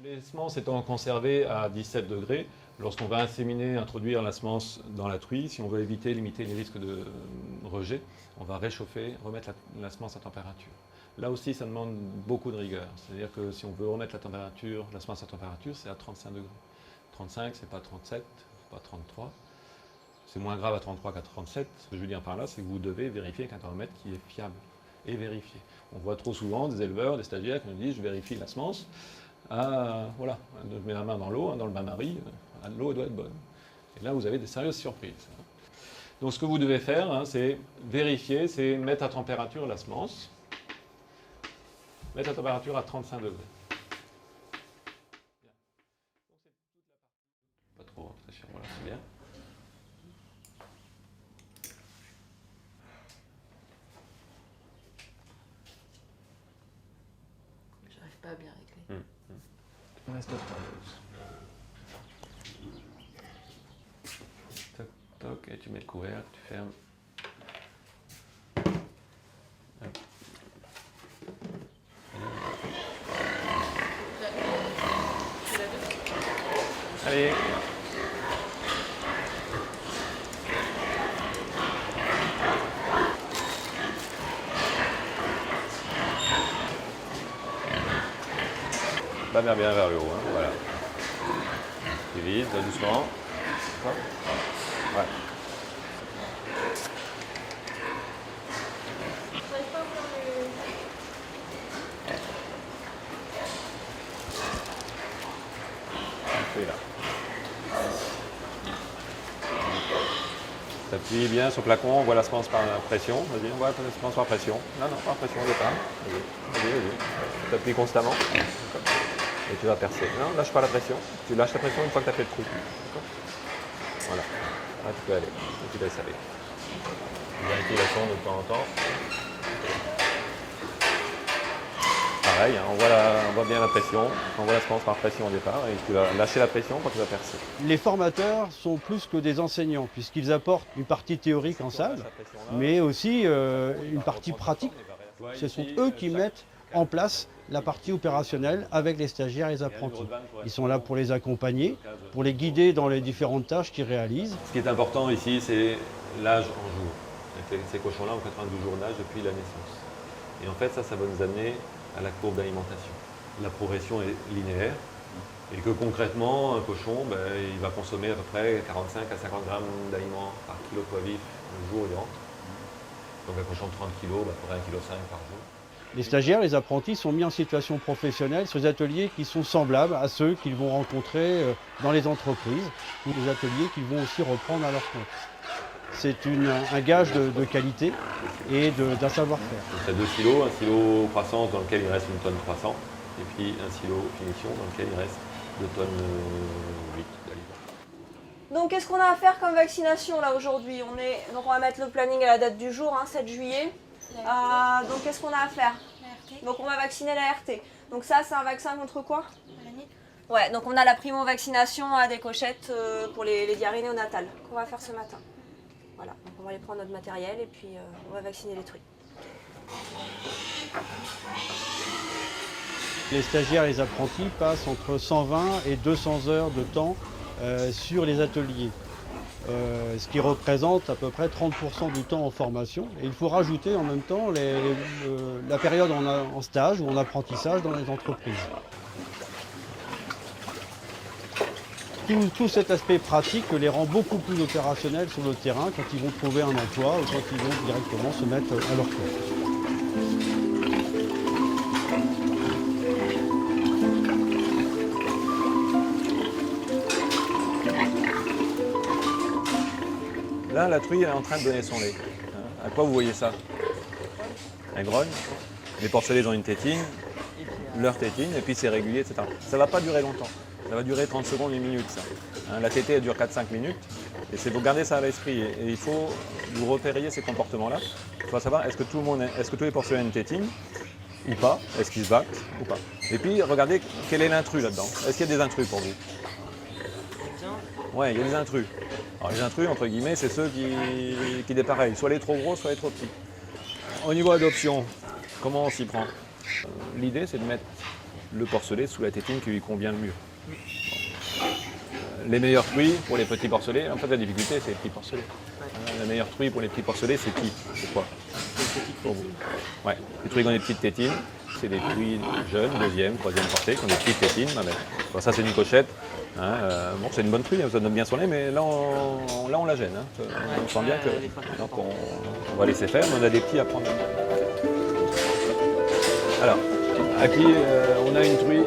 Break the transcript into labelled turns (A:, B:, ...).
A: Les semences étant conservées à 17 degrés, lorsqu'on va inséminer, introduire la semence dans la truie, si on veut limiter les risques de rejet, on va réchauffer, remettre la semence à température. Là aussi, ça demande beaucoup de rigueur. C'est-à-dire que si on veut remettre la semence à température, c'est à 35 degrés. 35, c'est pas 37, c'est pas 33. C'est moins grave à 33 qu'à 37. Ce que je veux dire par là, c'est que vous devez vérifier qu'un thermomètre qui est fiable et vérifié. On voit trop souvent des éleveurs, des stagiaires qui nous disent « je vérifie la semence ». Ah, voilà, je mets la main dans l'eau, dans le bain-marie, l'eau doit être bonne. Et là, vous avez des sérieuses surprises. Donc ce que vous devez faire, c'est vérifier, c'est mettre à température la semence. Mettre à température à 35 degrés. Pas trop, c'est sûr, voilà, c'est bien.
B: J'arrive pas à bien régler.
A: Reste pas. Toc, toc, et tu mets le couvercle, tu fermes. Hop. Allez. Pas bien vers le haut, voilà. Tu vises, doucement. Ouais. Là. T'appuies bien sur le flacon, on voit la semence par pression. Vas-y, on voit la semence par pression. Non, par pression au départ. Vas-y. T'appuies constamment. Et tu vas percer. Non, lâche pas la pression. Tu lâches la pression une fois que tu as fait le trou. Voilà. Là, tu peux aller. Et tu laisses aller. Vérifie la sonde de temps en temps. Pareil, on voit bien la pression, on voit la semence par pression au départ et tu vas lâcher la pression quand tu vas percer.
C: Les formateurs sont plus que des enseignants puisqu'ils apportent une partie théorique en salle, mais aussi une partie pratique. Ce sont eux qui mettent en place la partie opérationnelle avec les stagiaires et les apprentis. Ils sont là pour les accompagner, pour les guider dans les différentes tâches qu'ils réalisent.
A: Ce qui est important ici, c'est l'âge en jours. Ces cochons-là ont 92 jours d'âge depuis la naissance. Et en fait, ça va nous amener à la courbe d'alimentation. La progression est linéaire et que concrètement, un cochon, il va consommer à peu près 45 à 50 grammes d'aliments par kilo de poids vif le jour où il rentre. Donc un cochon de 30 kg ferait 1,5 kg par jour.
C: Les stagiaires, les apprentis sont mis en situation professionnelle sur des ateliers qui sont semblables à ceux qu'ils vont rencontrer dans les entreprises ou des ateliers qu'ils vont aussi reprendre à leur compte. C'est un gage de qualité et d'un savoir-faire.
A: Tu as 2 silos, un silo croissance dans lequel il reste 1 tonne 300 et puis un silo finition dans lequel il reste 2 tonnes 8 d'aliments.
D: Donc qu'est-ce qu'on a à faire comme vaccination là aujourd'hui? Donc on va mettre le planning à la date du jour, 7 juillet. Donc qu'est-ce qu'on a à faire? Donc on va vacciner la RT. Donc ça c'est un vaccin contre quoi? Ouais, donc on a la primo-vaccination à des cochettes pour les diarrhées néonatales qu'on va faire ce matin. Voilà, donc on va aller prendre notre matériel et puis on va vacciner les truies.
C: Les stagiaires et les apprentis passent entre 120 et 200 heures de temps sur les ateliers, ce qui représente à peu près 30% du temps en formation. Et il faut rajouter en même temps la période en stage ou en apprentissage dans les entreprises. Tout cet aspect pratique les rend beaucoup plus opérationnels sur le terrain quand ils vont trouver un emploi ou quand ils vont directement se mettre à leur compte.
A: Là, la truie est en train de donner son lait. À quoi vous voyez ça? Elle grogne. Les porcelets ont une tétine, leur tétine, et puis c'est régulier, etc. Ça ne va pas durer longtemps. Ça va durer 30 secondes, 1 minute, ça. La tétée, elle dure 4-5 minutes. Et c'est pour garder ça à l'esprit. Et il faut vous repériez ces comportements-là. Il faut savoir, est-ce que tous les porcelets ont une tétine ou pas? Est-ce qu'ils se battent ou pas? Et puis, regardez, quel est l'intrus là-dedans? Est-ce qu'il y a des intrus pour vous? Oui, il y a des intrus. Alors les intrus, entre guillemets, c'est ceux qui dépareillent, soit les trop gros, soit les trop petits. Au niveau adoption, comment on s'y prend? L'idée, c'est de mettre le porcelet sous la tétine qui lui convient le mieux. Bon. Les meilleurs truies pour les petits porcelets, en fait la difficulté c'est les petits porcelets. La meilleure truie pour les petits porcelets c'est qui? C'est quoi? Pour vous. Ouais. Les truies qui ont des petites tétines, c'est des truies jeunes, deuxième, troisième portée, qui ont des petites tétines. Bon, ça c'est une cochette. Hein, bon, c'est une bonne truie, ça donne bien son lait, mais là on la gêne. Hein. On sent bien que. Donc on va laisser faire, mais on a des petits à prendre. Alors, à qui on a une truie